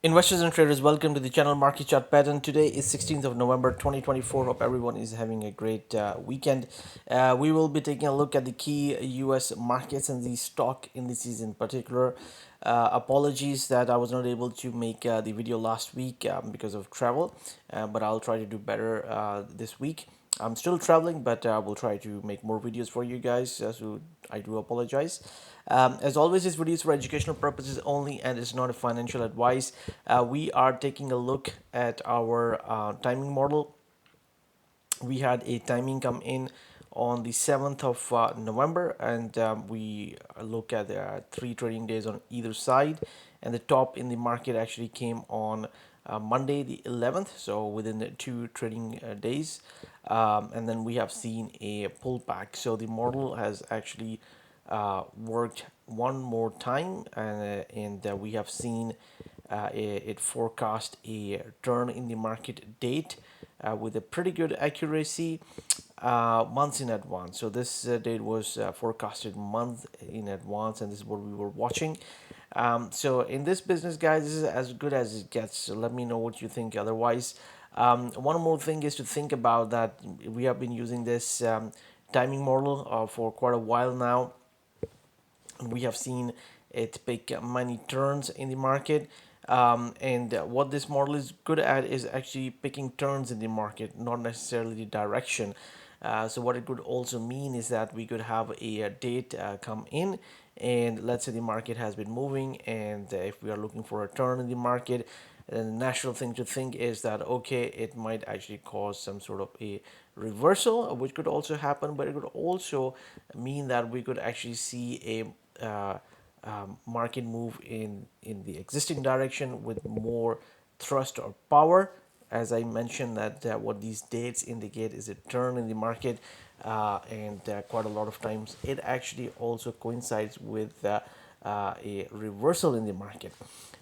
Investors and traders, welcome to the channel Market Chart Pattern. Today is 16th of November 2024. Hope everyone is having a great weekend. We will be taking a look at the key US markets and the stock indices in particular. Apologies that I was not able to make the video last week because of travel, but I'll try to do better this week. I'm still traveling, but I will try to make more videos for you guys. So I do apologize. As always, this video is for educational purposes only and is not a financial advice. We are taking a look at our timing model. We had a timing come in on the 7th of November, and we look at three trading days on either side, and the top in the market actually came on Monday the 11th, so within the two trading days, and then we have seen a pullback. So the model has actually worked one more time, and we have seen it forecast a turn in the market date with a pretty good accuracy months in advance. So this date was forecasted month in advance, and this is what we were watching. So in this business, guys, this is as good as it gets. So let me know what you think otherwise. One more thing is to think about that we have been using this timing model for quite a while now. We have seen it pick many turns in the market, and what this model is good at is actually picking turns in the market, not necessarily the direction. So what it could also mean is that we could have a date come in, and let's say the market has been moving, and if we are looking for a turn in the market, then the natural thing to think is that okay, it might actually cause some sort of a reversal, which could also happen, but it could also mean that we could actually see a market move in the existing direction with more thrust or power. As I mentioned, that what these dates indicate is a turn in the market, and quite a lot of times it actually also coincides with a reversal in the market.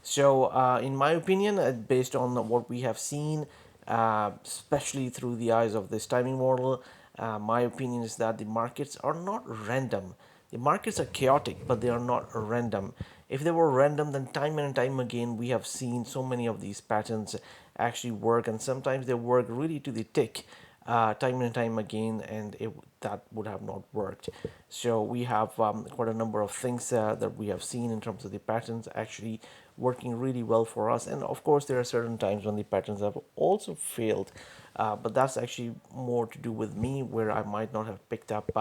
So, in my opinion, based on what we have seen, especially through the eyes of this timing model, my opinion is that the markets are not random. The markets are chaotic, but they are not random. If they were random, then time and time again we have seen so many of these patterns actually work, and sometimes they work really to the tick, time and time again, and that would have not worked. So we have quite a number of things that we have seen in terms of the patterns actually working really well for us, and of course there are certain times when the patterns have also failed, but that's actually more to do with me, where I might not have picked up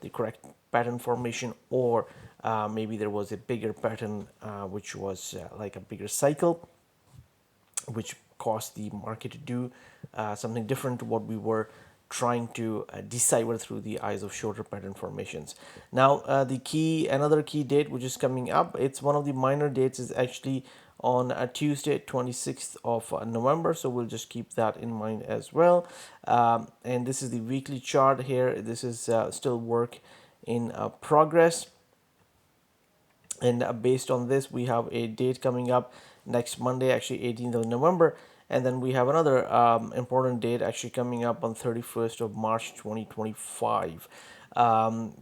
the correct pattern formation, or maybe there was a bigger pattern which was like a bigger cycle, which caused the market to do something different to what we were trying to decipher through the eyes of shorter pattern formations. Now, another key date which is coming up, it's one of the minor dates, is actually on Tuesday, 26th of November. So we'll just keep that in mind as well. And this is the weekly chart here. This is still work in progress, and based on this we have a date coming up next Monday, actually 18th of November, and then we have another important date actually coming up on 31st of March 2025.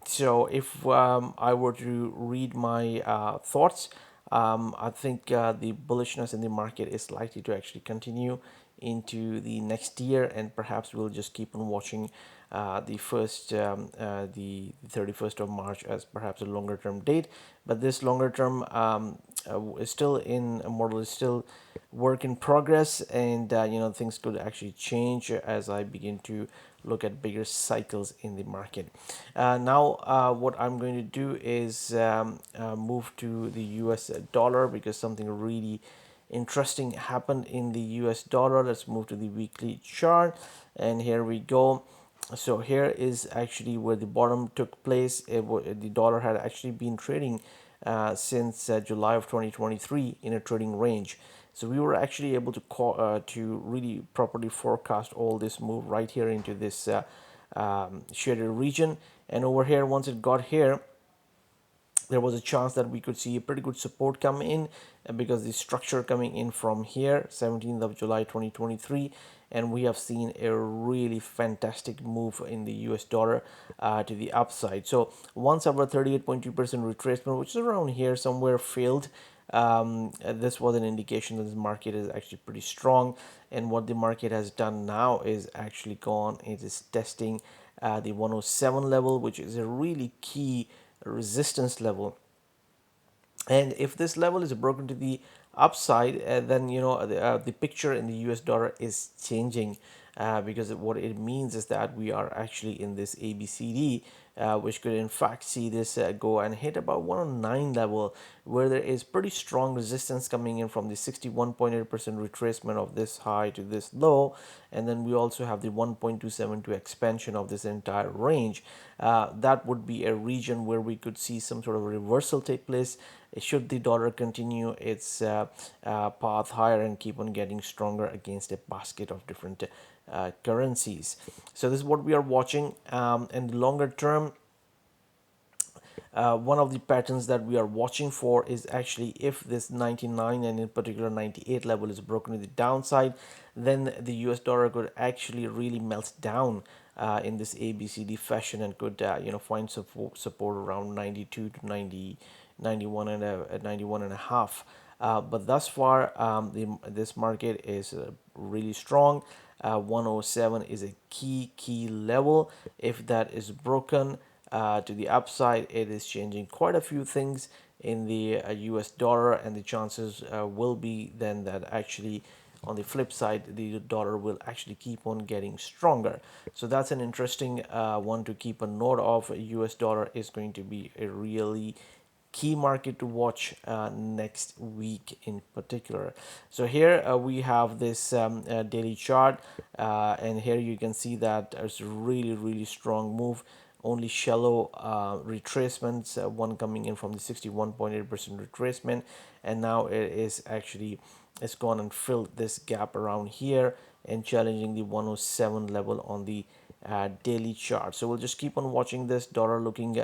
So if I were to read my thoughts, I think the bullishness in the market is likely to actually continue into the next year, and perhaps we'll just keep on watching the 31st of March as perhaps a longer term date. But this longer term is still in a model, is still work in progress, and things could actually change as I begin to look at bigger cycles in the market. Now, what I'm going to do is move to the US dollar, because something really interesting happened in the US dollar. Let's move to the weekly chart, and here we go. So here is actually where the bottom took place. The dollar had actually been trading since July of 2023 in a trading range. So we were actually able to really properly forecast all this move right here into this shaded region. And over here, once it got here, there was a chance that we could see a pretty good support come in, because the structure coming in from here, 17th of July 2023, and we have seen a really fantastic move in the US dollar to the upside. So once our 38.2% retracement, which is around here somewhere, failed, this was an indication that this market is actually pretty strong. And what the market has done now is actually gone, it is testing the 107 level, which is a really key resistance level. And if this level is broken to the upside, then the picture in the US dollar is changing, because what it means is that we are actually in this ABCD, which could in fact see this go and hit about 109 level, where there is pretty strong resistance coming in from the 61.8% retracement of this high to this low. And then we also have the 1.272 expansion of this entire range. That would be a region where we could see some sort of reversal take place should the dollar continue its path higher and keep on getting stronger against a basket of different currencies. So this is what we are watching. In the longer term, one of the patterns that we are watching for is actually if this 99 and in particular 98 level is broken to the downside, then the US dollar could actually really melt down in this ABCD fashion and could find support around 92 to 90, 91 and 91 and a half. But thus far, this market is really strong. 107 is a key level. If that is broken to the upside, it is changing quite a few things in the US dollar, and the chances will be then that actually on the flip side the dollar will actually keep on getting stronger. So that's an interesting one to keep a note of. US dollar is going to be a really key market to watch next week in particular. So here we have this daily chart, and here you can see that it's a really strong move, only shallow retracements, one coming in from the 61.8% retracement, and now it is actually, it's gone and filled this gap around here and challenging the 107 level on the daily chart. So we'll just keep on watching this. Dollar looking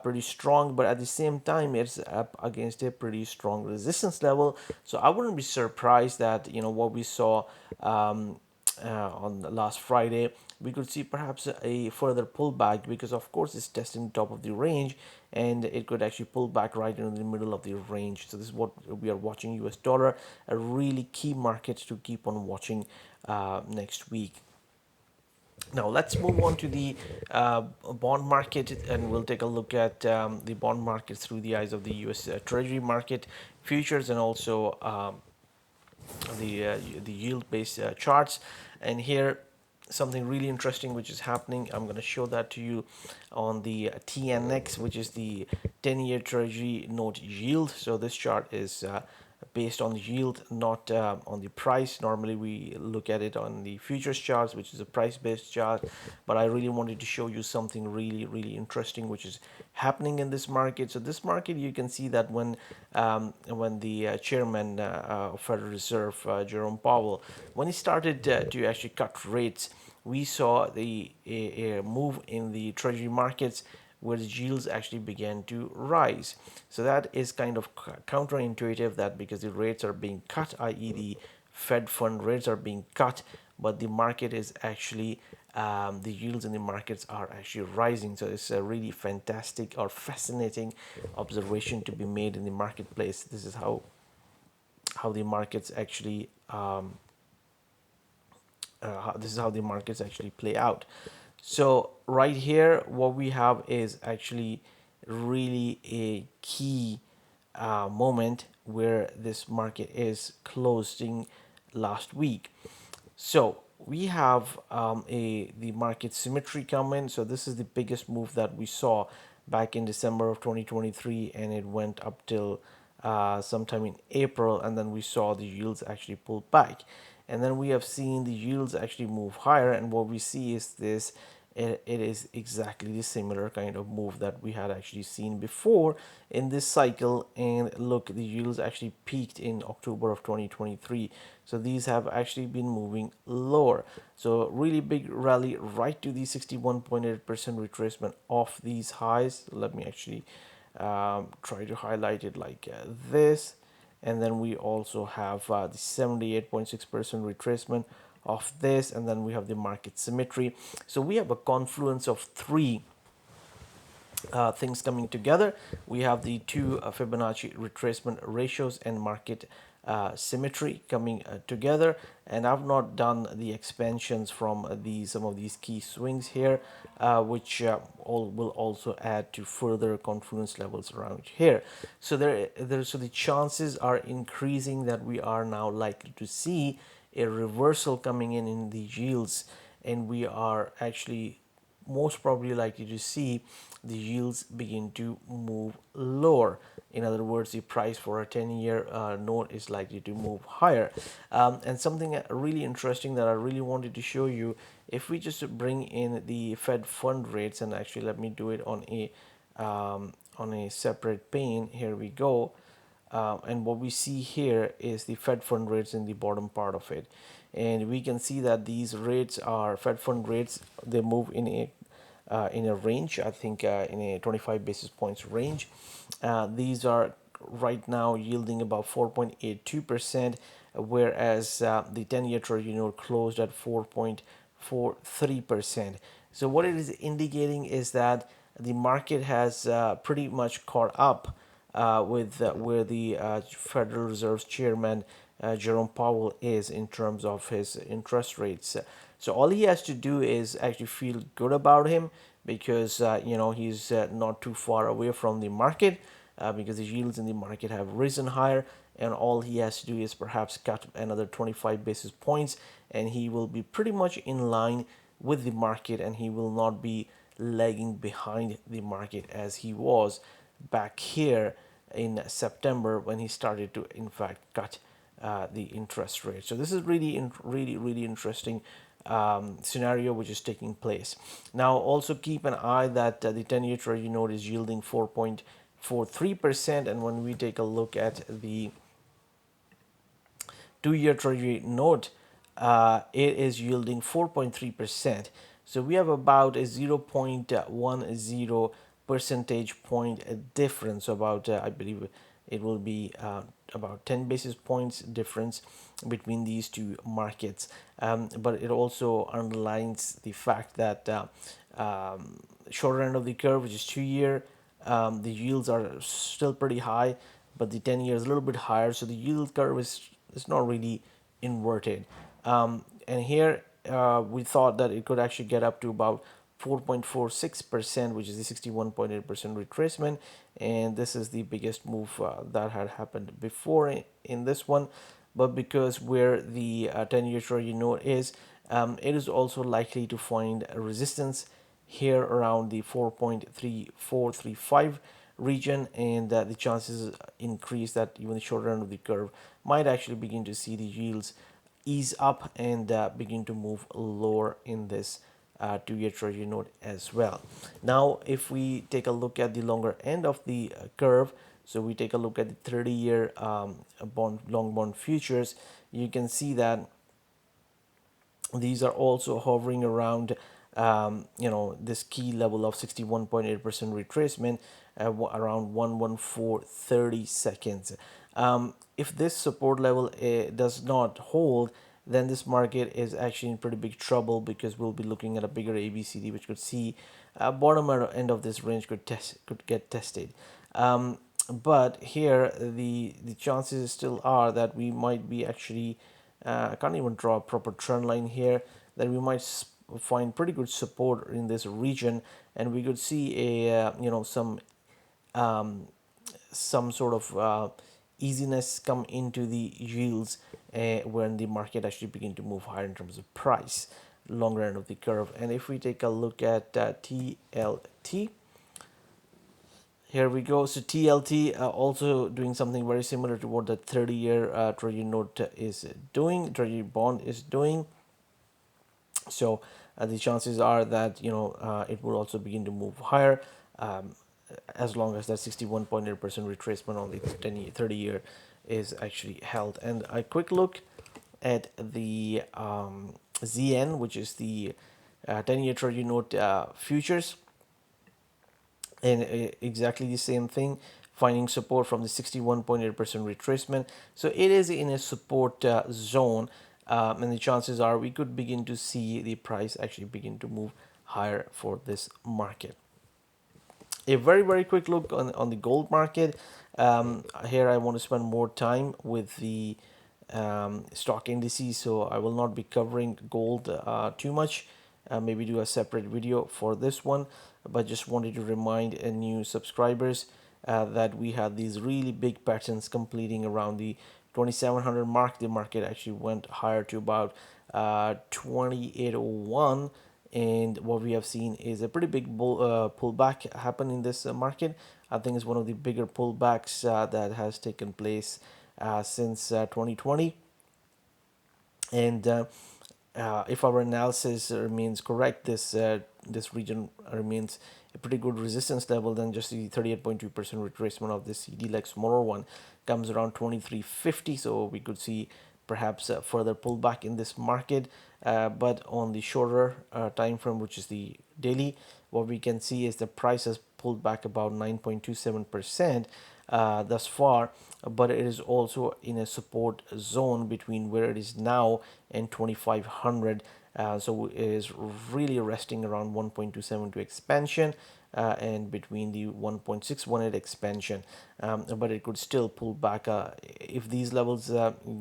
pretty strong, but at the same time it's up against a pretty strong resistance level. So I wouldn't be surprised that what we saw on last Friday, we could see perhaps a further pullback, because of course it's testing the top of the range and it could actually pull back right into the middle of the range. So this is what we are watching. US dollar, a really key market to keep on watching next week. Now let's move on to the bond market, and we'll take a look at the bond market through the eyes of the US Treasury market futures, and also the yield-based charts. And here something really interesting which is happening. I'm going to show that to you on the TNX, which is the 10-year Treasury note yield. So this chart is based on the yield, not on the price. Normally we look at it on the futures charts, which is a price-based chart, but I really wanted to show you something really interesting which is happening in this market. So this market, you can see that when the chairman of Federal Reserve, Jerome Powell, when he started to actually cut rates, we saw a move in the treasury markets where the yields actually began to rise. So that is kind of counterintuitive, that because the rates are being cut, i.e. the Fed fund rates are being cut, but the market is actually the yields in the markets are actually rising. So it's a really fantastic or fascinating observation to be made in the marketplace. This is how the markets actually this is how the markets actually play out. So right here, what we have is actually really a key moment where this market is closing last week. So we have the market symmetry coming. So this is the biggest move that we saw back in December of 2023, and it went up till sometime in April, and then we saw the yields actually pull back, and then we have seen the yields actually move higher, and what we see is this. It is exactly the similar kind of move that we had actually seen before in this cycle. And look, the yields actually peaked in October of 2023. So these have actually been moving lower. So really big rally right to the 61.8% retracement of these highs. Let me actually try to highlight it like this. And then we also have the 78.6% retracement of this, and then we have the market symmetry. So we have a confluence of three things coming together. We have the two Fibonacci retracement ratios and market symmetry coming together. And I've not done the expansions from some of these key swings here, which all will also add to further confidence levels around here. So so the chances are increasing that we are now likely to see a reversal coming in the yields, and we are actually most probably likely to see the yields begin to move lower. In other words, the price for a 10-year note is likely to move higher. And something really interesting that I really wanted to show you, if we just bring in the Fed fund rates, and actually let me do it on a separate pane. Here we go. And what we see here is the Fed fund rates in the bottom part of it, and we can see that these rates are Fed fund rates. They move in a range, I think in a 25 basis points range. These are right now yielding about 4.82%, whereas the 10-year Treasury note closed at 4.43%. So what it is indicating is that the market has pretty much caught up with where the Federal Reserve's chairman Jerome Powell is in terms of his interest rates. So all he has to do is actually feel good about him, because he's not too far away from the market, because the yields in the market have risen higher, and all he has to do is perhaps cut another 25 basis points, and he will be pretty much in line with the market, and he will not be lagging behind the market as he was back here in September, when he started to in fact cut the interest rate. So this is really interesting scenario which is taking place. Now also keep an eye that the 10-year Treasury note is yielding 4.43%, and when we take a look at the 2-year Treasury note, it is yielding 4.3%. So we have about a 0.10 percentage point difference. About I believe it will be about 10 basis points difference between these two markets. But it also underlines the fact that shorter end of the curve, which is 2-year, the yields are still pretty high, but the 10-year is a little bit higher. So the yield curve is not really inverted. And here we thought that it could actually get up to about 4.46%, which is the 61.8% retracement, and this is the biggest move that had happened before in this one. But because where the 10-year Treasury note is, it is also likely to find a resistance here around the 4.3435 region, and the chances increase that even the shorter end of the curve might actually begin to see the yields ease up and begin to move lower in this 2-year Treasury note as well. Now, if we take a look at the longer end of the curve, so we take a look at the 30-year long bond futures, you can see that these are also hovering around this key level of 61.8% retracement around 11430 seconds. If this support level does not hold, then this market is actually in pretty big trouble, because we'll be looking at a bigger ABCD, which could see bottom end of this range could get tested. But here the chances still are that we might be actually I can't even draw a proper trend line here, that we might find pretty good support in this region, and we could see a some sort of easiness come into the yields when the market actually begin to move higher in terms of price, longer end of the curve. And if we take a look at TLT, here we go. So TLT also doing something very similar to what the 30-year Treasury note is doing, Treasury bond is doing. So the chances are that it will also begin to move higher, as long as that 61.8% retracement on the 30-year is actually held. And a quick look at the ZN, which is the 10-year Treasury note futures, and exactly the same thing, finding support from the 61.8% retracement. So it is in a support zone, and the chances are we could begin to see the price actually begin to move higher for this market. A very quick look on the gold market. Here I want to spend more time with the stock indices, so I will not be covering gold too much. Maybe do a separate video for this one, but just wanted to remind new subscribers that we had these really big patterns completing around the 2700 mark. The market actually went higher to about 2801, and what we have seen is a pretty big pullback happen in this market. I think it's one of the bigger pullbacks that has taken place since 2020. And if our analysis remains correct, this region remains a pretty good resistance level. Then just the 38.2% retracement of this CD, like smaller one, comes around 2350. So we could see perhaps further pullback in this market. But on the shorter time frame, which is the daily, what we can see is the price has pulled back about 9.27% thus far, but it is also in a support zone between where it is now and 2500. So it is really resting around 1.272 expansion and between the 1.618 expansion, but it could still pull back if these levels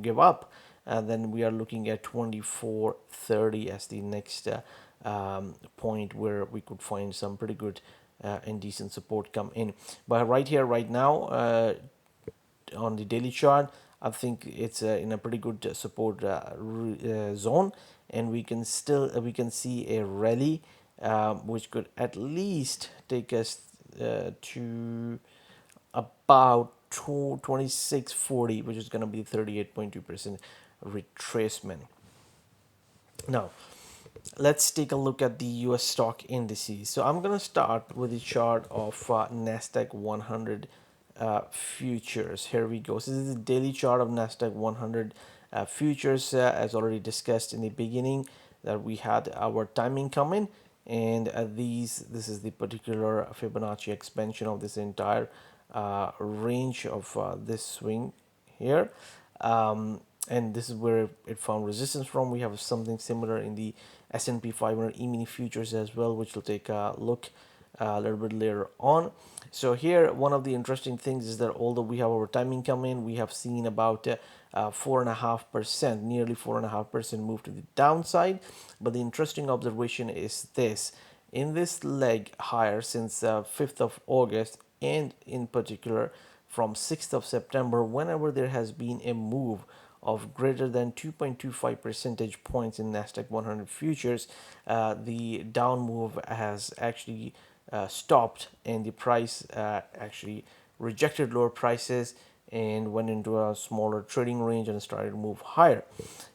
give up. Then we are looking at 2430 as the next point where we could find some pretty good and decent support come in. But right here, right now, on the daily chart, I think it's in a pretty good support zone, and we can see a rally which could at least take us to about 2640, which is going to be 38.2% retracement. Now, let's take a look at the US stock indices. So I'm going to start with the chart of NASDAQ 100 futures. Here we go. So this is the daily chart of NASDAQ 100 futures, as already discussed in the beginning, that we had our timing come in, and this is the particular Fibonacci expansion of this entire range of this swing here. And this is where it found resistance from. We have something similar in the S&P 500 E-mini futures as well, which we'll take a look a little bit later on. So here, one of the interesting things is that although we have our timing come in, we have seen about 4.5%, nearly 4.5% move to the downside. But the interesting observation is this: in this leg higher since 5th of August, and in particular from 6th of September, whenever there has been a move of greater than 2.25 percentage points in NASDAQ 100 futures, the down move has actually stopped, and the price actually rejected lower prices and went into a smaller trading range and started to move higher.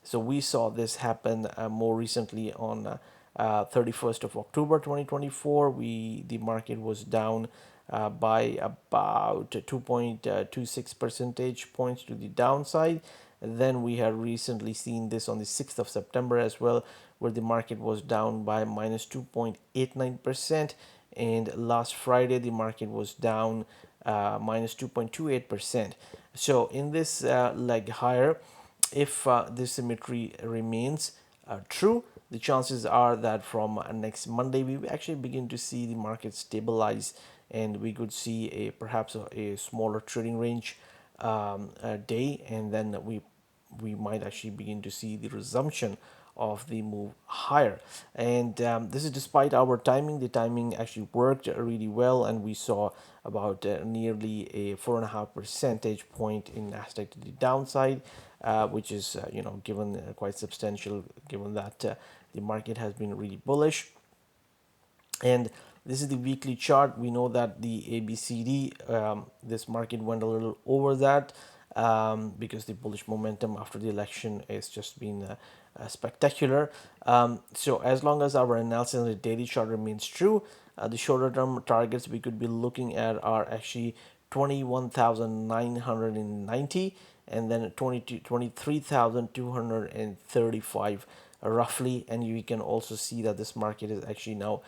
So we saw this happen more recently on 31st of October 2024. The market was down by about 2.26 percentage points to the downside. And then we had recently seen this on the 6th of September as well, where the market was down by minus 2.89%. And last Friday, the market was down minus 2.28%. So in this leg higher, if this symmetry remains true, the chances are that from next Monday we actually begin to see the market stabilize, and we could see perhaps a smaller trading range day, and then we might actually begin to see the resumption of the move higher. And this is despite our timing. The timing actually worked really well, and we saw about nearly a 4.5 percentage point in Nasdaq to the downside, which is given quite substantial, given that the market has been really bullish. And this is the weekly chart. We know that the ABCD, this market went a little over that because the bullish momentum after the election has just been spectacular. So as long as our analysis on the daily chart remains true, the shorter term targets we could be looking at are actually 21,990 and then 23,235 roughly. And you can also see that this market is actually now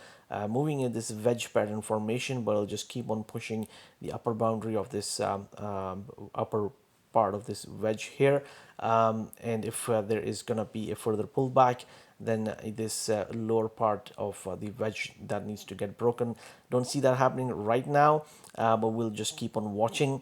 moving in this wedge pattern formation, but it'll just keep on pushing the upper boundary of this upper part of this wedge here. And if there is going to be a further pullback, then this lower part of the wedge that needs to get broken. Don't see that happening right now, but we'll just keep on watching.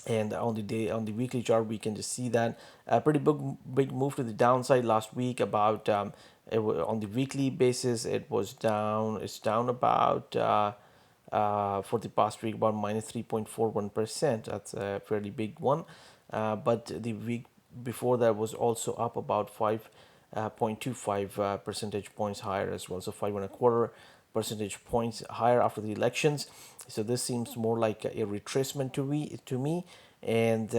And on the weekly chart, we can just see that a pretty big move to the downside last week. About on the weekly basis, it was down. It's down about for the past week about minus 3.41%. That's a fairly big one. But the week before that was also up about 5.25 percentage points higher as well. So 5.25 percentage points higher after the elections. So this seems more like a retracement to me. And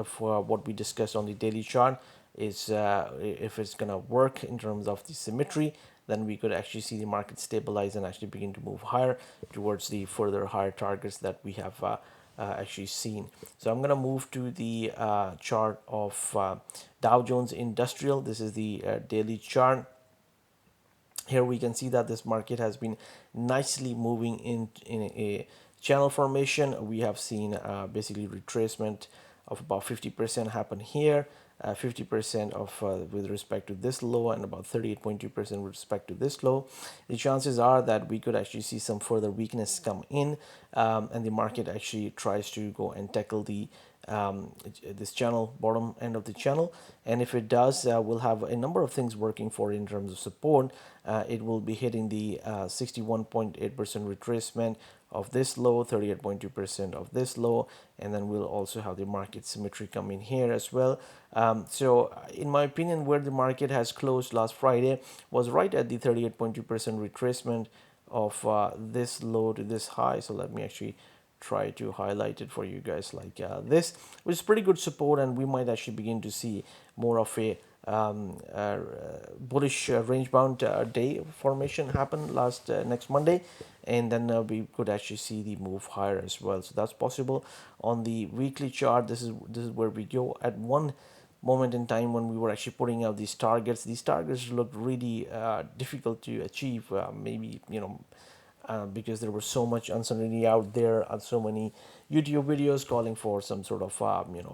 for what we discussed on the daily chart is if it's gonna work in terms of the symmetry, then we could actually see the market stabilize and actually begin to move higher towards the further higher targets that we have actually seen. So I'm going to move to the chart of Dow Jones Industrial. This is the daily chart. Here we can see that this market has been nicely moving in a channel formation. We have seen basically retracement of about 50% happen here, 50% of with respect to this low, and about 38.2% with respect to this low. The chances are that we could actually see some further weakness come in, and the market actually tries to go and tackle the this channel, bottom end of the channel. And if it does, we'll have a number of things working for it in terms of support. It will be hitting the 61.8% retracement of this low, 38.2% of this low, and then we'll also have the market symmetry come in here as well. So in my opinion, where the market has closed last Friday was right at the 38.2% retracement of this low to this high. So let me actually try to highlight it for you guys like this, which is pretty good support, and we might actually begin to see more of a bullish range bound day formation happen next Monday, and then we could actually see the move higher as well. So that's possible. On the weekly chart, this is where we go. At one moment in time when we were actually putting out these targets looked really difficult to achieve. Maybe because there was so much uncertainty out there, and so many YouTube videos calling for some sort of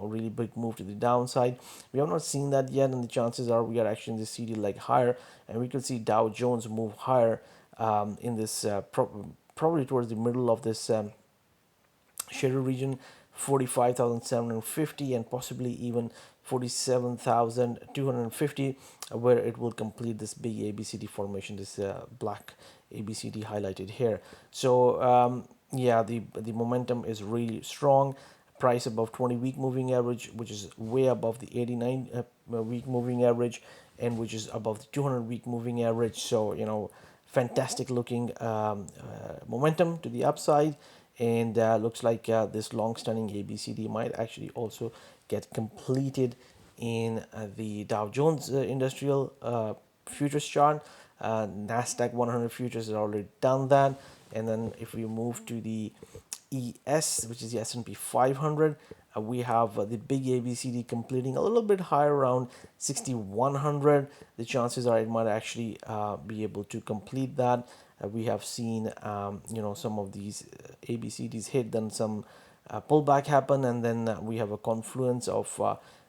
really big move to the downside. We have not seen that yet, and the chances are we are actually in the CD leg higher, and we could see Dow Jones move higher in this probably towards the middle of this shadow region, 45,750 and possibly even 47,250, where it will complete this big ABCD formation, this black ABCD highlighted here. So yeah, the momentum is really strong. Price above 20-week moving average, which is way above the 89-week moving average, and which is above the 200-week moving average. So fantastic looking momentum to the upside, and looks like this long-standing ABCD might actually also get completed in the Dow Jones Industrial futures chart. NASDAQ 100 futures has already done that, and then if we move to the ES, which is the S&P 500, we have the big ABCD completing a little bit higher around 6100. The chances are it might actually be able to complete that. We have seen some of these ABCDs hit, then some pullback happen, and then we have a confluence of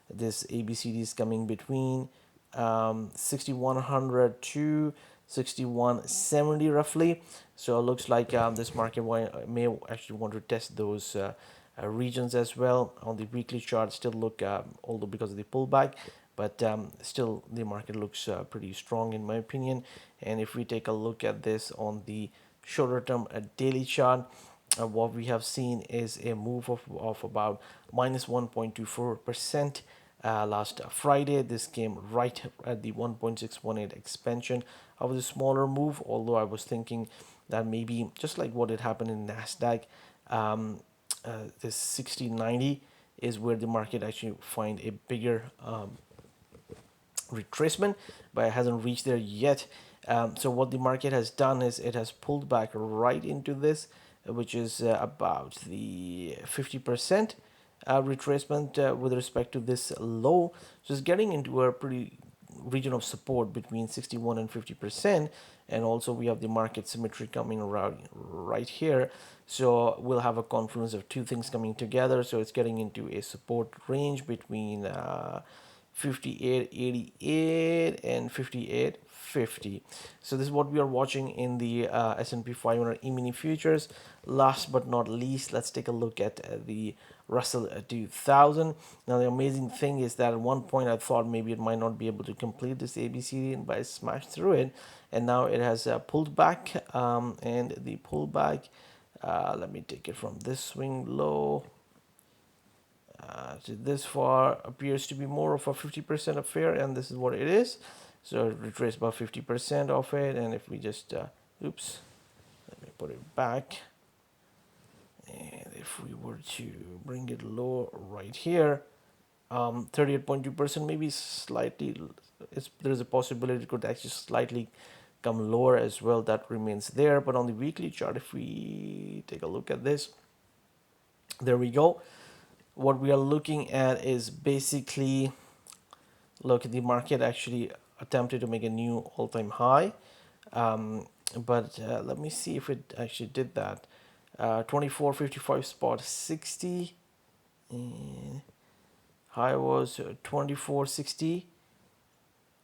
this ABCDs coming between 6100 to 6170 roughly. So it looks like this market may actually want to test those regions as well. On the weekly chart still look, although because of the pullback, but still the market looks pretty strong in my opinion. And if we take a look at this on the shorter term daily chart, what we have seen is a move of about minus 1.24%. Last Friday, this came right at the 1.618 expansion of the smaller move, although I was thinking that maybe just like what had happened in NASDAQ, this 6090 is where the market actually find a bigger retracement, but it hasn't reached there yet. So what the market has done is it has pulled back right into this, which is about the 50% retracement with respect to this low. So it's getting into a pretty region of support between 61 and 50%, and also we have the market symmetry coming around right here. So we'll have a confluence of two things coming together. So it's getting into a support range between 58.88 and 58.50. So this is what we are watching in the S&P 500 E-mini futures. Last but not least, let's take a look at the Russell 2000. Now the amazing thing is that at one point I thought maybe it might not be able to complete this ABCD, but I smashed through it, and now it has pulled back, and the pullback, let me take it from this swing low to this far, appears to be more of a 50% affair, and this is what it is. So retrace about 50% of it, and if we just oops, let me put it back, and if we were to bring it low right here, 38.2%, maybe slightly, there's a possibility it could actually slightly come lower as well. That remains there. But on the weekly chart, if we take a look at this, there we go. What we are looking at is basically, look, the market actually attempted to make a new all-time high, but let me see if it actually did that. 24.55 spot 60, and high was 24.60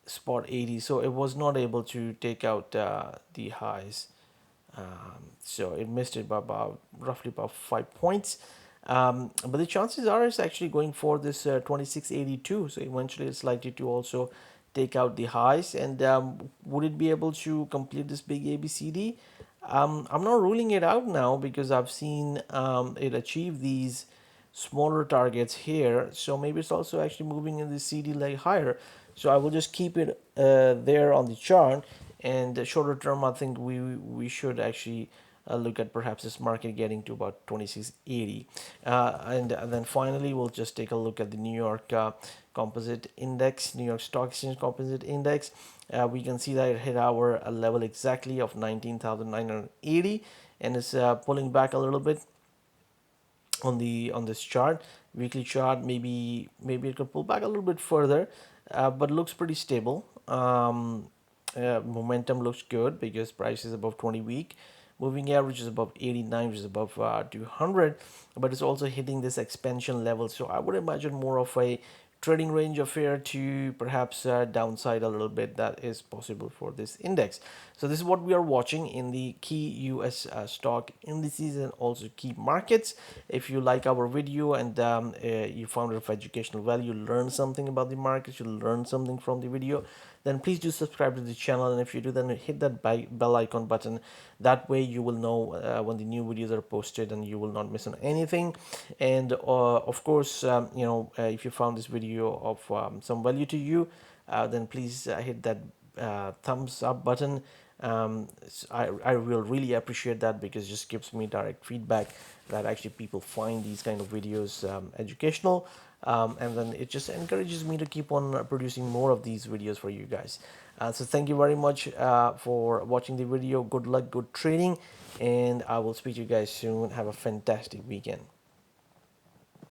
spot 80, so it was not able to take out the highs. So it missed it by about roughly about 5 points. But the chances are it's actually going for this 2682. So eventually it's likely to also take out the highs. And would it be able to complete this big ABCD? I'm not ruling it out now because I've seen it achieve these smaller targets here. So maybe it's also actually moving in the CD leg higher. So I will just keep it there on the chart. And shorter term, I think we should actually look at perhaps this market getting to about 2680. And then finally, we'll just take a look at the New York Composite Index, New York Stock Exchange Composite Index. We can see that it hit our level exactly of 19,980, and it's pulling back a little bit on this chart, weekly chart. Maybe it could pull back a little bit further, but looks pretty stable. Momentum looks good because price is above 20-week moving average, is above 89, which is above 200, but it's also hitting this expansion level. So I would imagine more of a trading range affair to perhaps downside a little bit. That is possible for this index. So this is what we are watching in the key US stock indices and also key markets. If you like our video and you found it of educational value, learn something about the markets, you learn something from the video, then please do subscribe to the channel. And if you do, then hit that bell icon button. That way you will know when the new videos are posted and you will not miss on anything. And of course, if you found this video of some value to you, then please hit that thumbs up button. I will really appreciate that because it just gives me direct feedback that actually people find these kind of videos educational, and then it just encourages me to keep on producing more of these videos for you guys. So thank you very much for watching the video. Good luck, good trading, and I will speak to you guys soon. Have a fantastic weekend.